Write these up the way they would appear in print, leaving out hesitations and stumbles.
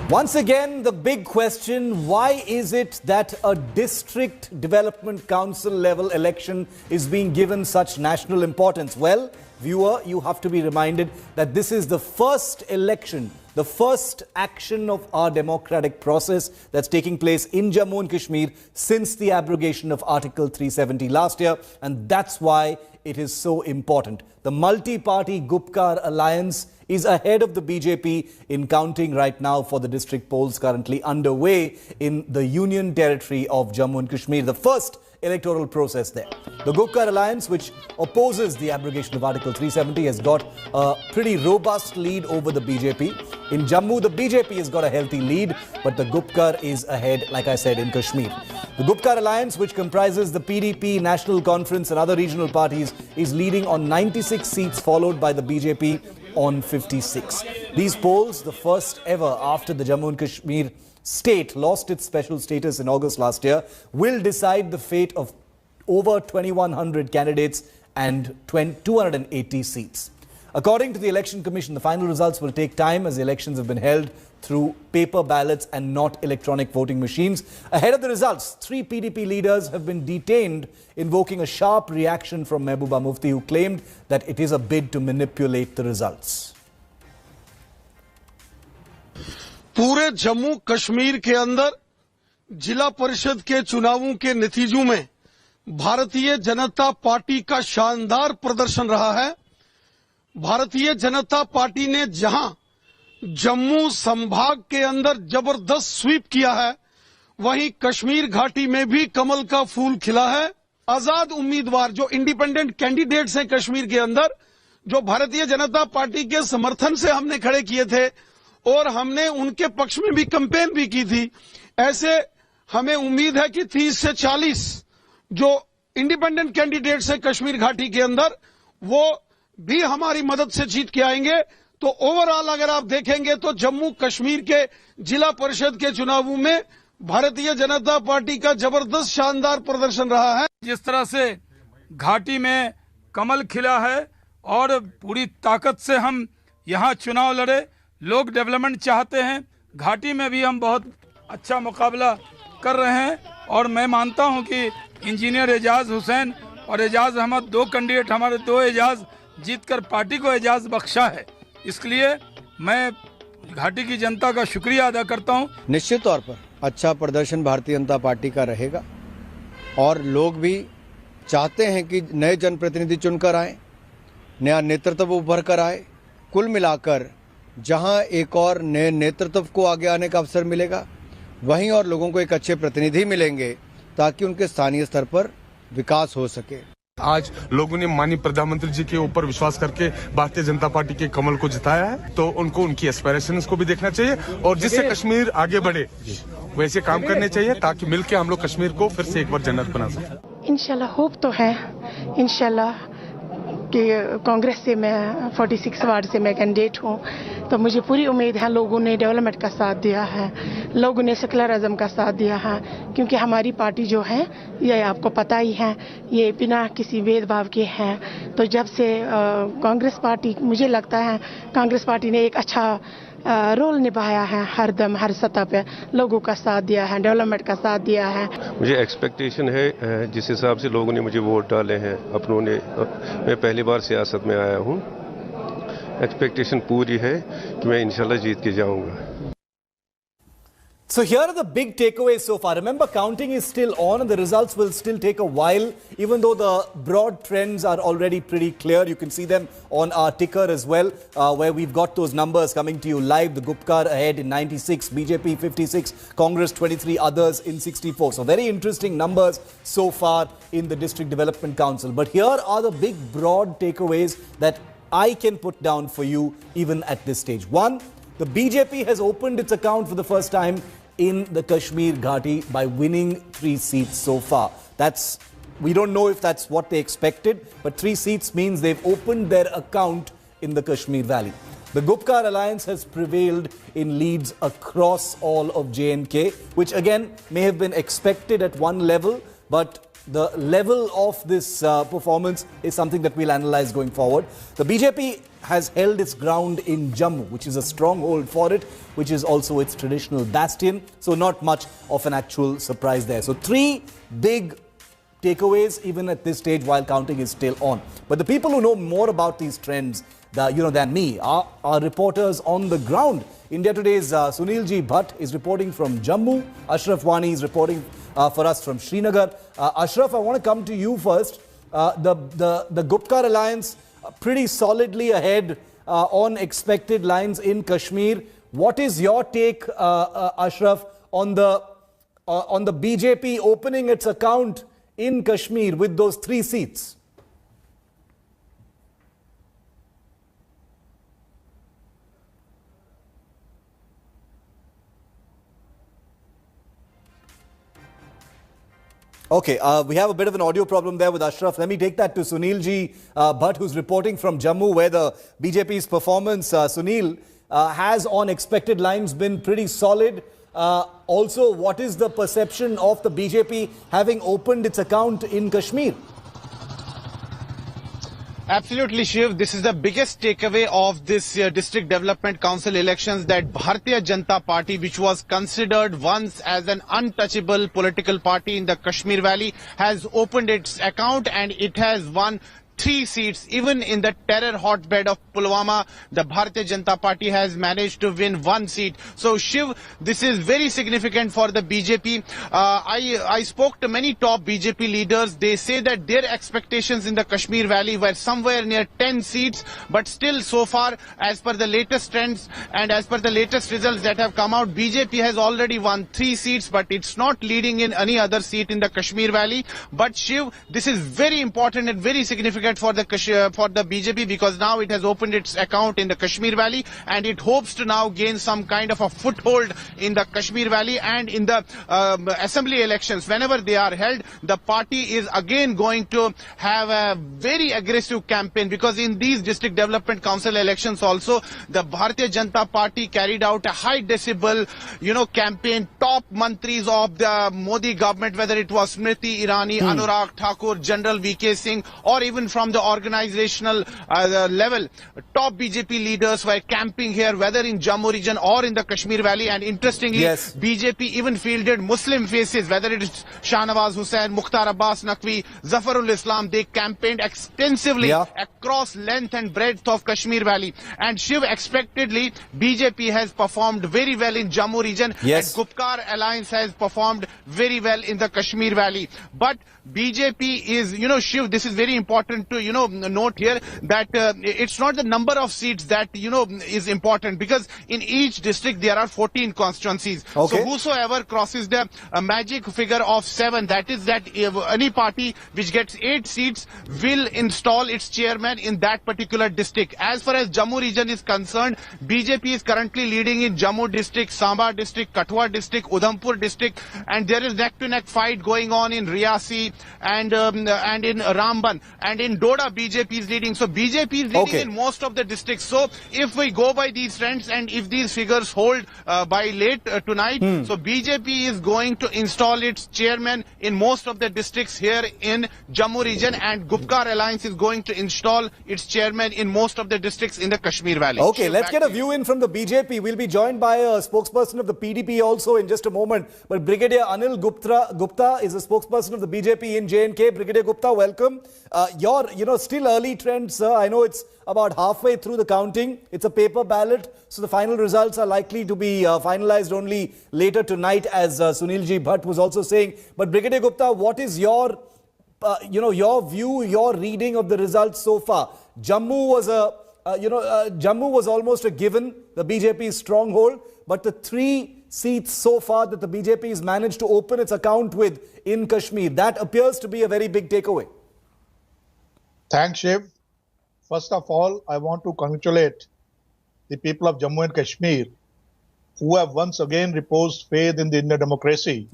Once again, the big question, why is it that a district development council level election is being given such national importance? Well, viewer, you have to be reminded that this is the first election, the first action of our democratic process that's taking place in Jammu and Kashmir since the abrogation of Article 370 last year, and that's why it is so important. The multi-party Gupkar alliance is ahead of the BJP in counting right now for the district polls currently underway in the Union Territory of Jammu and Kashmir, the first electoral process there. The Gupkar alliance, which opposes the abrogation of Article 370, has got a pretty robust lead over the BJP. In Jammu, the BJP has got a healthy lead, but the Gupkar is ahead, like I said, in Kashmir. The Gupkar alliance, which comprises the PDP, National Conference and other regional parties, is leading on 96 seats, followed by the BJP on 56. These polls, the first ever after the Jammu and Kashmir state lost its special status in August last year, will decide the fate of over 2,100 candidates and 280 seats. According to the Election Commission, the final results will take time as the elections have been held through paper ballots and not electronic voting machines. Ahead of the results, 3 PDP leaders have been detained, invoking a sharp reaction from Mehbooba Mufti, who claimed that it is a bid to manipulate the results. पूरे जम्मू कश्मीर के अंदर जिला परिषद के चुनावों के नतीजों में भारतीय जनता पार्टी का शानदार प्रदर्शन रहा है। भारतीय जनता पार्टी ने जहां जम्मू संभाग के अंदर जबरदस्त स्वीप किया है, वहीं कश्मीर घाटी में भी कमल का फूल खिला है। आजाद उम्मीदवार जो इंडिपेंडेंट कैंडिडेट्स हैं कश्मीर के अंदर, जो भारतीय जनता पार्टी के समर्थन से हमने खड़े किए थे और हमने उनके पक्ष में भी कैंपेन भी की थी, ऐसे हमें उम्मीद है कि 30 से 40 जो इंडिपेंडेंट कैंडिडेट्स हैं कश्मीर घाटी के अंदर, वो भी हमारी मदद से जीत के आएंगे। तो ओवरऑल अगर आप देखेंगे तो जम्मू कश्मीर के जिला परिषद के चुनावों में भारतीय जनता पार्टी का जबरदस्त शानदार प्रदर्शन रहा है। जिस तरह से घाटी में कमल खिला है और पूरी ताकत से हम यहाँ चुनाव लड़े, लोग डेवलपमेंट चाहते हैं, घाटी में भी हम बहुत अच्छा मुकाबला कर रहे हैं और मैं मानता हूं कि इंजीनियर एजाज हुसैन और एजाज अहमद, 2 कैंडिडेट हमारे 2 एजाज जीतकर पार्टी को एजाज बख्शा है। इसलिए मैं घाटी की जनता का शुक्रिया अदा करता हूं। निश्चित तौर पर अच्छा प्रदर्शन भारतीय जनता पार्टी का रहेगा और लोग भी चाहते हैं कि नए जनप्रतिनिधि चुनकर आए, नया नेतृत्व उभर कर आए। कुल मिलाकर जहां एक और नए नेतृत्व को आगे आने का अवसर मिलेगा, वहीं और लोगों को एक अच्छे प्रतिनिधि मिलेंगे ताकि उनके स्थानीय स्तर पर विकास हो सके। आज लोगों ने माननीय प्रधानमंत्री जी के ऊपर विश्वास करके भारतीय जनता पार्टी के कमल को जिताया है, तो उनको उनकी एस्पिरेशंस को भी देखना चाहिए और जिससे कश्मीर आगे बढ़े वैसे काम करने चाहिए ताकि मिलकर हम लोग कश्मीर को फिर से एक बार जन्नत बना सकें। इंशाल्लाह होप तो है, इंशाल्लाह कि कांग्रेस से मैं 46 वार्ड से मैं कैंडिडेट हूँ, तो मुझे पूरी उम्मीद है लोगों ने डेवलपमेंट का साथ दिया है, लोगों ने सेकुलरिज्म का साथ दिया है, क्योंकि हमारी पार्टी जो है ये आपको पता ही है, ये बिना किसी भेदभाव के हैं। तो जब से कांग्रेस पार्टी, मुझे लगता है कांग्रेस पार्टी ने एक अच्छा रोल निभाया है, हर दम हर सतह पे लोगों का साथ दिया है, डेवलपमेंट का साथ दिया है। मुझे एक्सपेक्टेशन है जिस हिसाब से लोगों ने मुझे वोट डाले हैं, अपनों ने, मैं पहली बार सियासत में आया हूं, एक्सपेक्टेशन पूरी है कि मैं इंशाल्लाह जीत के जाऊंगा। So here are the big takeaways so far. Remember, counting is still on and the results will still take a while, even though the broad trends are already pretty clear. You can see them on our ticker as well, where we've got those numbers coming to you live. The Gupkar ahead in 96, BJP 56, Congress 23, others in 64. So very interesting numbers so far in the District Development Council. But here are the big broad takeaways that I can put down for you even at this stage. One, the BJP has opened its account for the first time in the Kashmir Ghati by winning 3 seats so far. We don't know if that's what they expected, but 3 seats means they've opened their account in the Kashmir Valley. The Gupkar alliance has prevailed in leads across all of J&K, which again may have been expected at one level, but the level of this performance is something that we'll analyze going forward. The BJP has held its ground in Jammu, which is a stronghold for it, which is also its traditional bastion. So not much of an actual surprise there. So three big takeaways even at this stage while counting is still on. But the people who know more about these trends than me are reporters on the ground. India Today's Sunil G. Bhatt is reporting from Jammu. Ashraf Wani is reporting for us from Srinagar. Ashraf, I want to come to you first. The Gupkar alliance pretty solidly ahead on expected lines in Kashmir. What is your take, Ashraf, on the BJP opening its account in Kashmir with those 3 seats? Okay, we have a bit of an audio problem there with Ashraf. Let me take that to Sunil G. Bhatt, who's reporting from Jammu, where the BJP's performance, Sunil, has on expected lines been pretty solid. Also, what is the perception of the BJP having opened its account in Kashmir? Absolutely, Shiv. This is the biggest takeaway of this District Development Council elections, that Bharatiya Janata Party, which was considered once as an untouchable political party in the Kashmir Valley, has opened its account and it has won 3 seats. Even in the terror hotbed of Pulwama, the Bharatiya Janata Party has managed to win 1 seat. So, Shiv, this is very significant for the BJP. I spoke to many top BJP leaders. They say that their expectations in the Kashmir Valley were somewhere near 10 seats, but still so far, as per the latest trends and as per the latest results that have come out, BJP has already won 3 seats, but it's not leading in any other seat in the Kashmir Valley. But Shiv, this is very important and very significant for the BJP, because now it has opened its account in the Kashmir Valley and it hopes to now gain some kind of a foothold in the Kashmir Valley, and in the assembly elections, whenever they are held, the party is again going to have a very aggressive campaign, because in these District Development Council elections also, the Bharatiya Janata Party carried out a high decibel, campaign. Top mantris of the Modi government, whether it was Smriti Irani, Anurag Thakur, General VK Singh, or even from the organizational level, top BJP leaders were camping here, whether in Jammu region or in the Kashmir Valley. And interestingly, yes, BJP even fielded Muslim faces, whether it is Shahnawaz Hussain, Mukhtar Abbas Naqvi, Zafarul Islam. They campaigned extensively across length and breadth of Kashmir Valley. And Shiv, expectedly, BJP has performed very well in Jammu region, yes, and Gupkar alliance has performed very well in the Kashmir Valley. But BJP is, Shiv, this is very important to, note here, that it's not the number of seats that, is important, because in each district there are 14 constituencies. Okay. So whosoever crosses the magic figure of 7, that is that any party which gets 8 seats will install its chairman in that particular district. As far as Jammu region is concerned, BJP is currently leading in Jammu district, Samba district, Kathua district, Udhampur district, and there is neck-to-neck fight going on in Riyasi and in Ramban, and in Doda BJP is leading. So BJP is leading in most of the districts. So if we go by these trends and if these figures hold by late tonight, so BJP is going to install its chairman in most of the districts here in Jammu region, and Gupkar alliance is going to install its chairman in most of the districts in the Kashmir Valley. Okay, let's get a view in from the BJP. We'll be joined by a spokesperson of the PDP also in just a moment. But Brigadier Anil Gupta is a spokesperson of the BJP in J&K. Brigadier Gupta, welcome. Your still early trends, sir. I know it's about halfway through the counting. It's a paper ballot, so the final results are likely to be finalized only later tonight, as Sunil G. Bhatt was also saying. But Brigadier Gupta, what is your your view, your reading of the results so far? Jammu was Jammu was almost a given, the BJP's stronghold, but the 3 seats so far that the BJP has managed to open its account with in Kashmir, that appears to be a very big takeaway. Thanks, Shiv. First of all, I want to congratulate the people of Jammu and Kashmir who have once again reposed faith in the Indian democracy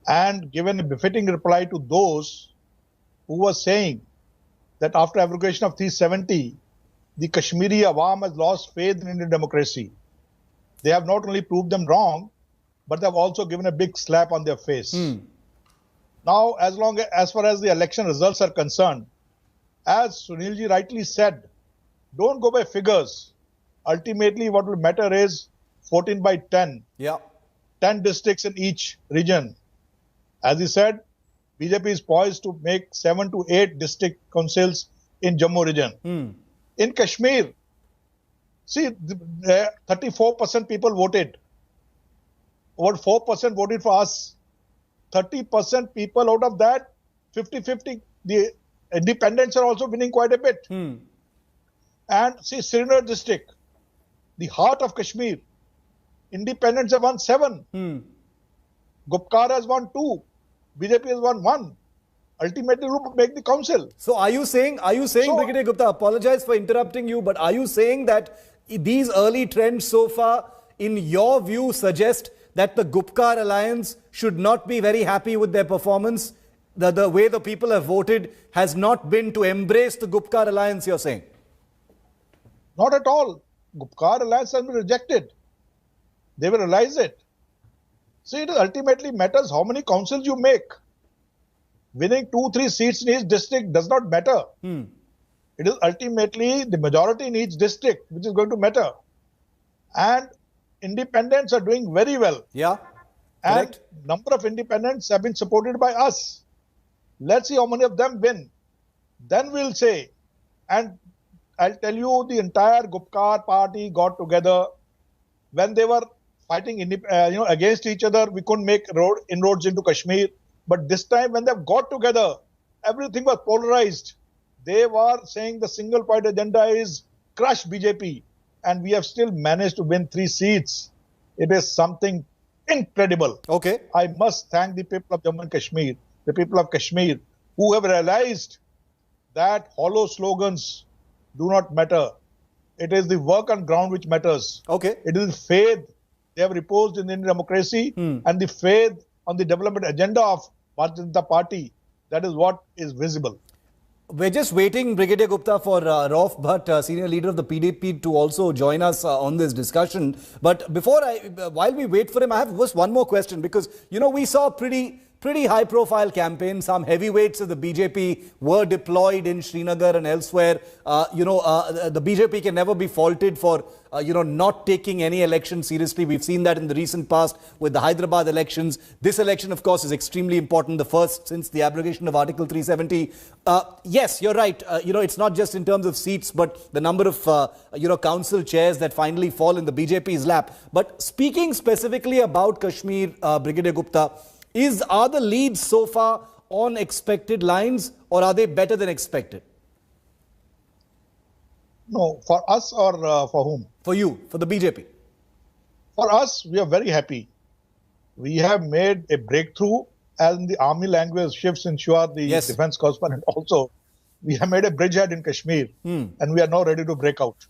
and given a befitting reply to those who were saying that after abrogation of 370, the Kashmiri Awam has lost faith in Indian democracy. They have not only proved them wrong, but they have also given a big slap on their face. Now, as far as the election results are concerned, as Sunilji rightly said, don't go by figures. Ultimately, what will matter is 14 by 10. Yeah. 10 districts in each region. As he said, BJP is poised to make 7 to 8 district councils in Jammu region. In Kashmir, see, 34% people voted. Over 4% voted for us. 30% people out of that, 50-50, the independents are also winning quite a bit. And see, Srinagar district, the heart of Kashmir, independents have won 7. Gupkar has won 2. BJP has won 1. Ultimately, we will make the council. So are you saying, Brigadier Gupta, apologize for interrupting you, but are you saying that these early trends so far, in your view, suggest that the Gupkar alliance should not be very happy with their performance? The way the people have voted has not been to embrace the Gupkar alliance, you're saying? Not at all. Gupkar alliance has been rejected. They will realize it. See, it ultimately matters how many councils you make. Winning 2-3 seats in each district does not matter. It is ultimately the majority in each district which is going to matter. And independents are doing very well. Yeah. And number of independents have been supported by us. Let's see how many of them win. Then we'll say. And I'll tell you, the entire Gupkar party got together when they were fighting against each other. We couldn't make inroads into Kashmir. But this time when they've got together, everything was polarized. They were saying the single point agenda is crush BJP. And we have still managed to win 3 seats. It is something incredible. Okay. I must thank the people of Jammu and Kashmir, the people of Kashmir, who have realized that hollow slogans do not matter. It is the work on ground which matters. Okay. It is faith they have reposed in Indian democracy and the faith on the development agenda of Bharatiya Janata Party. That is what is visible. We're just waiting, Brigadier Gupta, for Rauf Bhatt, senior leader of the PDP, to also join us on this discussion. But while we wait for him, I have just one more question, because, we saw pretty high-profile campaign. Some heavyweights of the BJP were deployed in Srinagar and elsewhere. The BJP can never be faulted for, not taking any election seriously. We've seen that in the recent past with the Hyderabad elections. This election, of course, is extremely important, the first since the abrogation of Article 370. Yes, you're right. It's not just in terms of seats, but the number of, council chairs that finally fall in the BJP's lap. But speaking specifically about Kashmir, Brigadier Gupta, are the leads so far on expected lines, or are they better than expected? No, for us or for whom? For you, for the BJP. For us, we are very happy. We have made a breakthrough, as in the army language, shifts ensure the defense correspondent also. We have made a bridgehead in Kashmir and we are now ready to break out.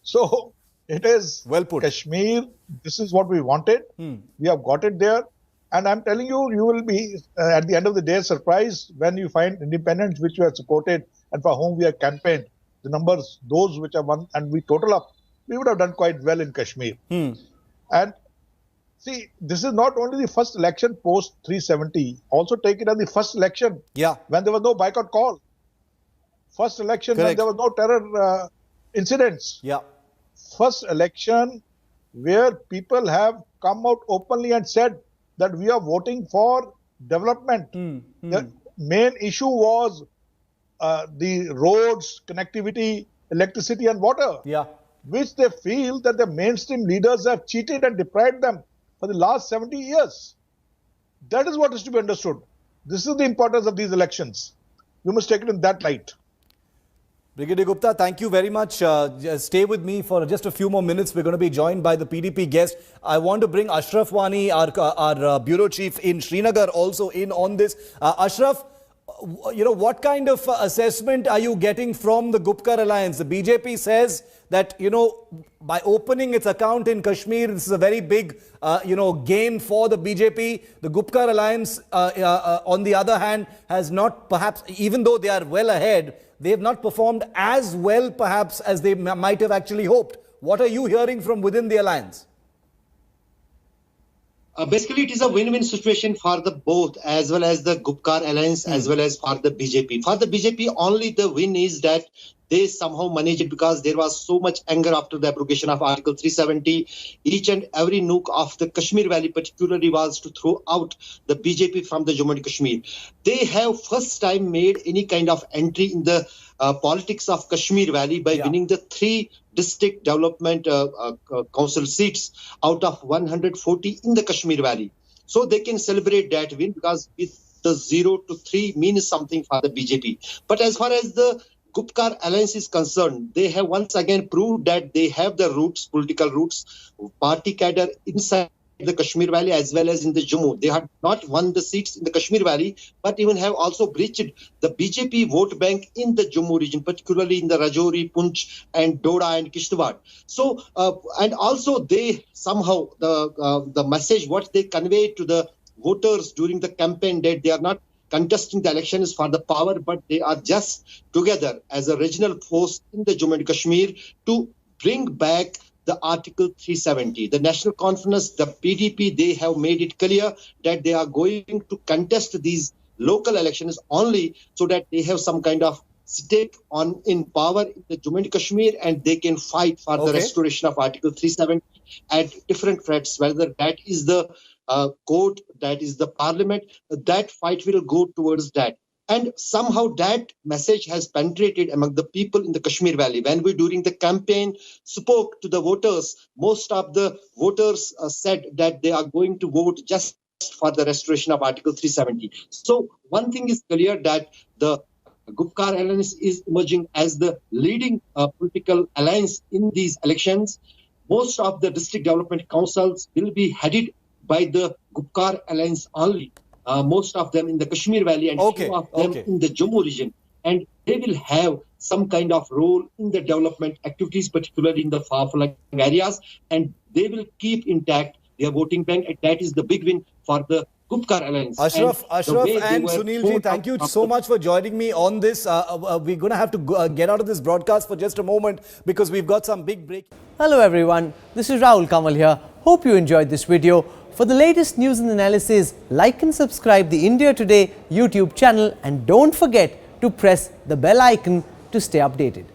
So it is well put. Kashmir, this is what we wanted. We have got it there. And I'm telling you, you will be, at the end of the day, surprised when you find independents which you have supported and for whom we have campaigned. The numbers, those which have won, and we total up, we would have done quite well in Kashmir. And see, this is not only the first election post 370, also take it as the first election when there was no boycott call. First election when there was no terror incidents. First election where people have come out openly and said that we are voting for development. The main issue was the roads, connectivity, electricity and water, which they feel that the mainstream leaders have cheated and deprived them for the last 70 years. That is what is to be understood. This is the importance of these elections. We must take it in that light. Brigadier Gupta, thank you very much. Stay with me for just a few more minutes. We're going to be joined by the PDP guest. I want to bring Ashraf Wani, our bureau chief in Srinagar, also in on this. Ashraf, what kind of assessment are you getting from the Gupkar alliance? The BJP says that, by opening its account in Kashmir, this is a very big, gain for the BJP. The Gupkar alliance, on the other hand, has not, perhaps, even though they are well ahead, they have not performed as well, perhaps, as they might have actually hoped. What are you hearing from within the alliance? Basically, it is a win-win situation for the both, as well as the Gupkar alliance, as well as for the BJP. For the BJP, only the win is that they somehow managed it, because there was so much anger after the abrogation of Article 370. Each and every nook of the Kashmir Valley particularly was to throw out the BJP from the Jammu and Kashmir. They have first time made any kind of entry in the politics of Kashmir Valley by winning the 3 district development council seats out of 140 in the Kashmir Valley. So they can celebrate that win, because the 0 to 3 means something for the BJP. But as far as the Gupkar alliance is concerned, they have once again proved that they have the roots, political roots, party cadre inside the Kashmir Valley as well as in the Jammu. They have not won the seats in the Kashmir Valley, but even have also breached the BJP vote bank in the Jammu region, particularly in the Rajouri, Poonch and Doda and Kishtwar. So, and also they somehow, the message what they convey to the voters during the campaign, that they are not contesting the elections for the power, but they are just together as a regional force in the Jammu and Kashmir to bring back the Article 370. The National Conference, the PDP, they have made it clear that they are going to contest these local elections only so that they have some kind of stake in power in the Jammu and Kashmir, and they can fight for the restoration of Article 370 at different threats, whether that is the court, that is the parliament. That fight will go towards that. And somehow that message has penetrated among the people in the Kashmir Valley. When we, during the campaign, spoke to the voters, most of the voters said that they are going to vote just for the restoration of Article 370. So one thing is clear, that the Gupkar alliance is emerging as the leading political alliance in these elections. Most of the district development councils will be headed by the Gupkar alliance only. Most of them in the Kashmir Valley and few of them in the Jammu region. And they will have some kind of role in the development activities, particularly in the far-flung areas. And they will keep intact their voting bank. And that is the big win for the Gupkar alliance. Ashraf and Sunil ji, thank you so much for joining me on this. We're going to have to get out of this broadcast for just a moment, because we've got some big break. Hello everyone, this is Rahul Kamal here. Hope you enjoyed this video. For the latest news and analysis, like and subscribe the India Today YouTube channel, and don't forget to press the bell icon to stay updated.